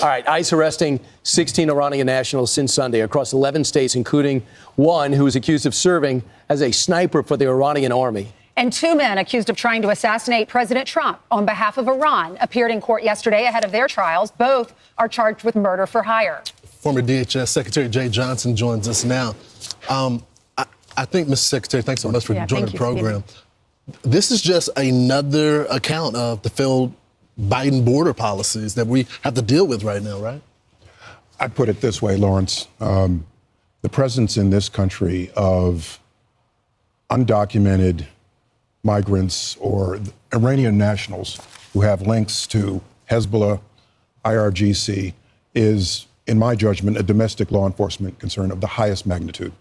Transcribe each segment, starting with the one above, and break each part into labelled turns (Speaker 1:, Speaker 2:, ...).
Speaker 1: All right, ICE arresting 16 Iranian nationals since Sunday across 11 states, including one who is accused of serving as a sniper for the Iranian army.
Speaker 2: And two men accused of trying to assassinate President Trump on behalf of Iran appeared in court yesterday ahead of their trials. Both are charged with murder for hire.
Speaker 3: Former DHS Secretary Jay Johnson joins us now. I think, Mr. Secretary, thanks so much for joining the program. This is just another account of the failed Biden border policies that we have to deal with right now, right?
Speaker 4: I put it this way, Lawrence. The presence in this country of undocumented migrants or Iranian nationals who have links to Hezbollah, IRGC, is, in my judgment, a domestic law enforcement concern of the highest magnitude.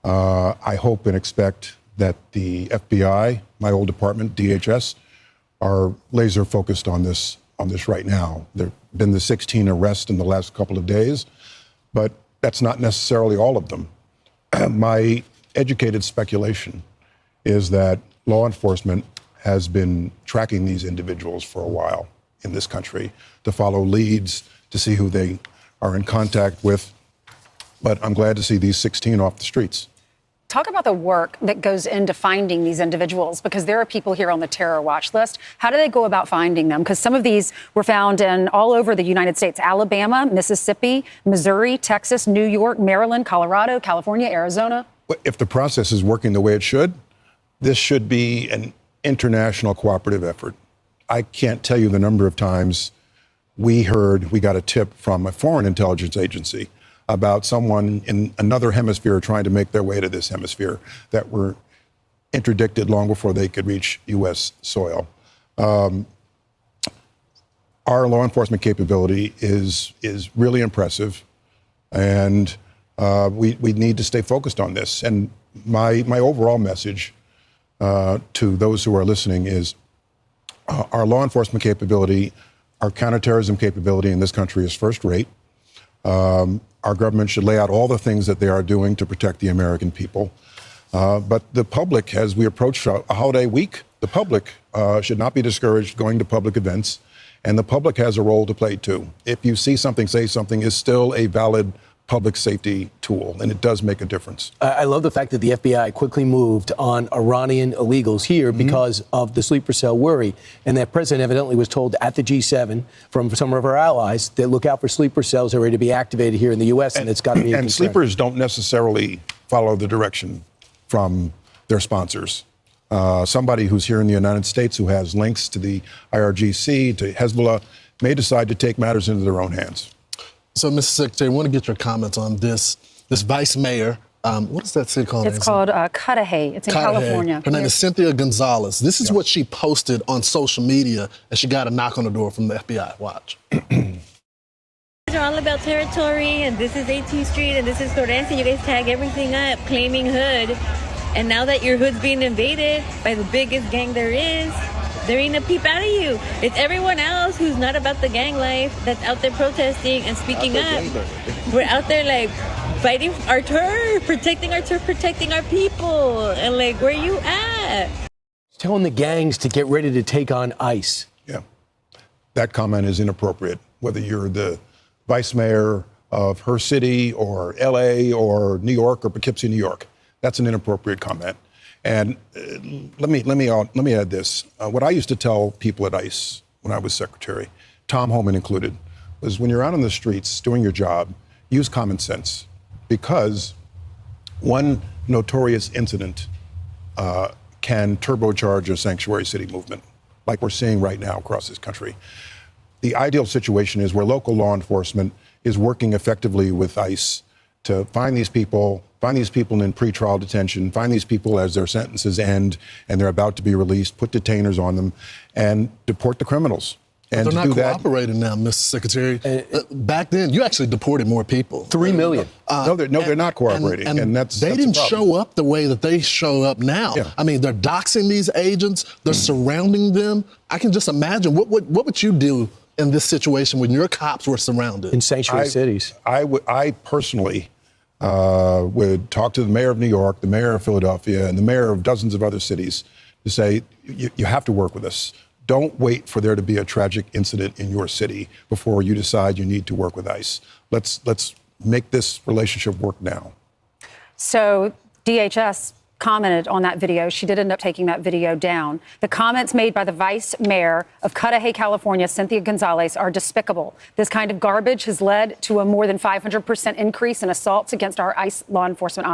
Speaker 4: I hope and expect that the FBI, my old department, DHS, are laser focused on this right now. There have been the 16 arrests in the last couple of days, but that's not necessarily all of them. My educated speculation is that law enforcement has been tracking these individuals for a while in this country to follow leads, to see who they are in contact with. But I'm glad to see these 16 off the streets.
Speaker 2: Talk about the work that goes into finding these individuals, because there are people here on the terror watch list. How do they go about finding them? Because some of these were found in all over the United States: Alabama, Mississippi, Missouri, Texas, New York, Maryland, Colorado, California, Arizona.
Speaker 4: If the process is working the way it should, this should be an international cooperative effort. I can't tell you the number of times we got a tip from a foreign intelligence agency about someone in another hemisphere trying to make their way to this hemisphere that were interdicted long before they could reach U.S. soil. Our law enforcement capability is really impressive, and we need to stay focused on this. And my overall message to those who are listening is our law enforcement capability, our counterterrorism capability in this country is first rate. Our government should lay out all the things that they are doing to protect the American people. But the public, as we approach a holiday week, the public should not be discouraged going to public events. And the public has a role to play, too. If you see something, say something is still a valid public safety tool, and it does make a difference.
Speaker 1: I love the fact that the FBI quickly moved on Iranian illegals here because of the sleeper cell worry, and that president evidently was told at the G7 from some of our allies that look out for sleeper cells that are ready to be activated here in the U.S., and it's got to be a concern.
Speaker 4: And sleepers don't necessarily follow the direction from their sponsors. Somebody who's here in the United States who has links to the IRGC, to Hezbollah, may decide to take matters into their own hands.
Speaker 3: So, Mr. Secretary, I want to get your comments on this vice mayor. What is that city called?
Speaker 2: It's called Cudahy. It's in California.
Speaker 3: Her name is Cynthia Gonzalez. This is what she posted on social media, and she got a knock on the door from the FBI. Watch.
Speaker 5: Are all about territory, and this is 18th Street, and this is Florence. You guys tag everything up, claiming hood. And now that your hood's being invaded by the biggest gang there is, there ain't a peep out of you. It's everyone else who's not about the gang life that's out there protesting and speaking up. We're out there like fighting our turf, protecting our people. And like, where you at?
Speaker 1: Telling the gangs to get ready to take on ICE.
Speaker 4: Yeah, that comment is inappropriate, whether you're the vice mayor of her city or LA or New York or Poughkeepsie, New York. That's an inappropriate comment. And let me add this. What I used to tell people at ICE when I was secretary, Tom Homan included, was when you're out on the streets doing your job, use common sense, because one notorious incident can turbocharge a sanctuary city movement, like we're seeing right now across this country. The ideal situation is where local law enforcement is working effectively with ICE to find these people in pretrial detention, find these people as their sentences end and they're about to be released, put detainers on them, and deport the criminals.
Speaker 3: And they're not cooperating now, Mr. Secretary. Back then, you actually deported more people.
Speaker 1: 3 million.
Speaker 4: They're not cooperating. And
Speaker 3: they didn't show up the way that they show up now.
Speaker 4: Yeah.
Speaker 3: I mean, they're doxing these agents. They're surrounding them. I can just imagine. What would you do in this situation when your cops were surrounded?
Speaker 1: In sanctuary cities.
Speaker 4: I personally would talk to the mayor of New York, the mayor of Philadelphia, and the mayor of dozens of other cities to say, you have to work with us. Don't wait for there to be a tragic incident in your city before you decide you need to work with ICE. Let's make this relationship work now.
Speaker 2: So DHS commented on that video. She did end up taking that video down. The comments made by the vice mayor of Cudahy, California, Cynthia Gonzalez, are despicable. This kind of garbage has led to a more than 500% increase in assaults against our ICE law enforcement officers.